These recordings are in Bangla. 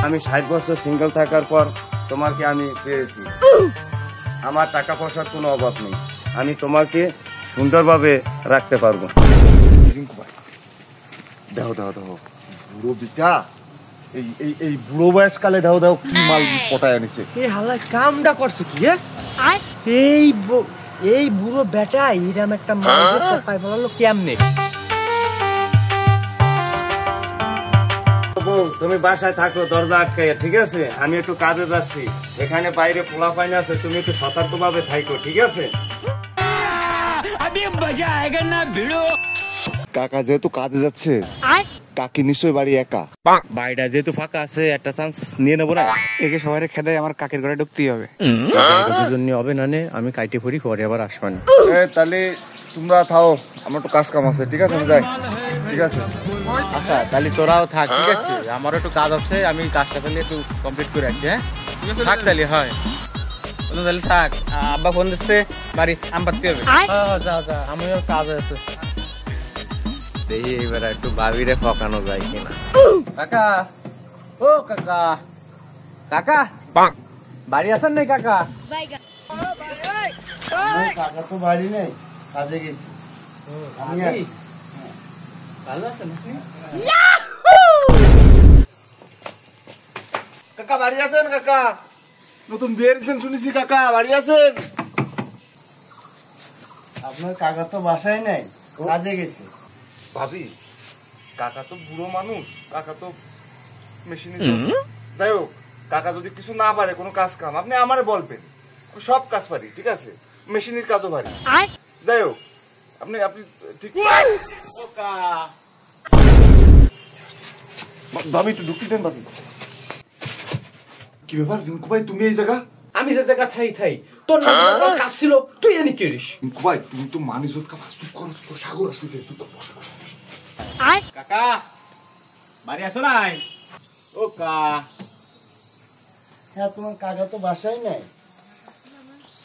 আমি 60 বছর সিঙ্গেল থাকার পর তোমাকে আমি পেয়েছি। আমার টাকা পয়সার কোনো অভাব নেই, আমি তোমাকে সুন্দরভাবে রাখতে পারবো। দেখো দেখো দেখো বুড়ো বিটা, এই বুড়ো বয়সকালে দাও দাও কি মাল পটায় আনিছে। এই হালা কামটা করছে কি? এই বুড়ো বেটা এরকম একটা মাল পাই ফেলালো কেমনে? তুমি বাসায় থাকো দরজা আটকাইয়া, ঠিক আছে? আমি একটু কাজে যাচ্ছি, এখানে বাইরে পোলা পাইন আছে, তুমি একটু সতর্কভাবে থাকো, ঠিক আছে? কাকা যেহেতু কাজে যাচ্ছে, কাকি নিশ্চয়ই বাড়ি একা। বাড়িটা যেহেতু ফাঁকা আছে, একটা চান্স নিয়ে নেবো না? একে সবাই খেদাই আমার কাকের ঘরে ঢুকতেই হবে। দুজনই হবে না নে, আমি কাইটে পড়ি, পরে আবার আসবেন। তাহলে তোমরা থাও, আমার একটু কাজ কাম আছে, ঠিক আছে? আমি যাই, ঠিক আছে? আচ্ছা তাহলে তোরাও থাক, ঠিক আছে? আমারও একটু কাজ আছে, আমি কাজটা তাহলে একটু কমপ্লিট করে রাখছি। হ্যাঁ থাক তাহলে, হয় তাহলে থাক। আব্বা ফোন দিচ্ছে, বাড়ি আম পাততে হবে। যা যা, আমিও কাজ আছে। দেখি এবার একটু ভাবিরে ফকানো যায় কিনা। কাকা, ও কাকা, কাকা বাড়ি আছেন নাই কাকা? কাকা তো বাড়ি নেই, কাজে গেছি। ভালো আছেন আপনি? কাকা বাড়ি আছেন? কাকা নতুন বিয়ে দিয়েছেন শুনেছি, কাকা বাড়ি আছেন? আপনার কাকা তো বাসায় নেই, কাজে গেছে। ভাবি কাকা তো বুড়ো মানুষ, কাকা তো মেশিনে। যাই হোক, কাকা যদি কিছু না পারে কোনো কাজ কাম, আপনি আমারে বলবেন, সব কাজ পারি, ঠিক আছে? মেশিনের কাজও পারি। যাই হোক, আপনি ঠিক। ভাবি একটু ঢুকতে দেন। ভাবি কি ব্যাপার রিঙ্কু ভাই, তুমি এই জায়গা? আমি যে জায়গা থাই তোর কাজ ছিল, তুই এনে কি করিস? রিঙ্কু ভাই তুমি তো মানি জোট কাজ চুপ করো, সাগর আসতেছে, চুপ করো, বসো। কাকা বাড়ি আছো নাই? ও হ্যাঁ, তোমার কাকা তো বাসায় নেই।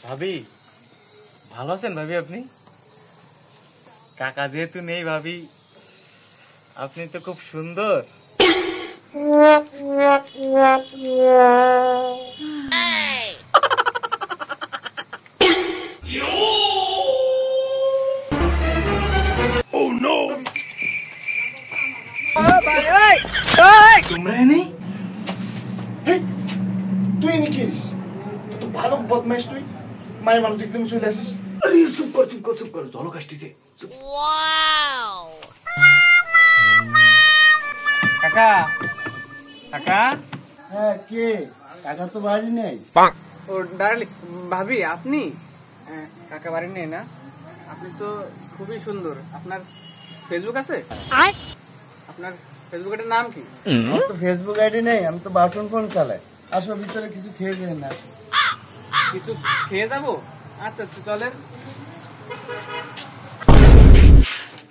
ভাবি ভালো আছেন ভাবি? আপনি? কাকা যেহেতু নেই ভাবি, আপনি তো খুব সুন্দর। তোমরা নেই? তুই এনে কি করিস? তুই তো ভালো বদমাইশ, তুই মায়ের মানুষ দেখলে চলে আসিস। আরে চুপ কর, জলক আসতেছে। কাকা কাকা। হ্যাঁ, কে? কাকা তো বাড়ি নেই। ও ডার্লিং ভাবি, আপনি? কাকা বাড়ি নেই না? আপনি তো খুবই সুন্দর। আপনার ফেসবুক আছে? আপনার ফেসবুকের নাম কি? আমার তো ফেসবুক আইডি নেই, আমি তো বাটন ফোন চালাই। আসো ভিতরে কিছু খেয়ে যাই না। কিছু খেয়ে যাবো? আচ্ছা চলেন।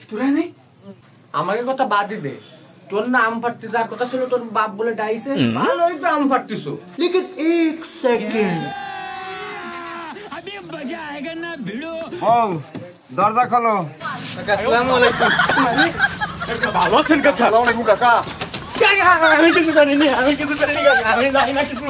তোরা নেই? আমাকে কথা বাদ দে, তোর না আম ফাটতে যার কথা ছিল, তোর বাপ বলে ডাইছে, ভালোই তো আম ফাটতিছো। লেকিন 1 সেকেন্ড দরজা খোলো। আসসালামু আলাইকুম। ভালো আছেন কাকা? আসসালামু আলাইকুম কাকা। আমি কিছু জানি না, আমি জানি না কিছু।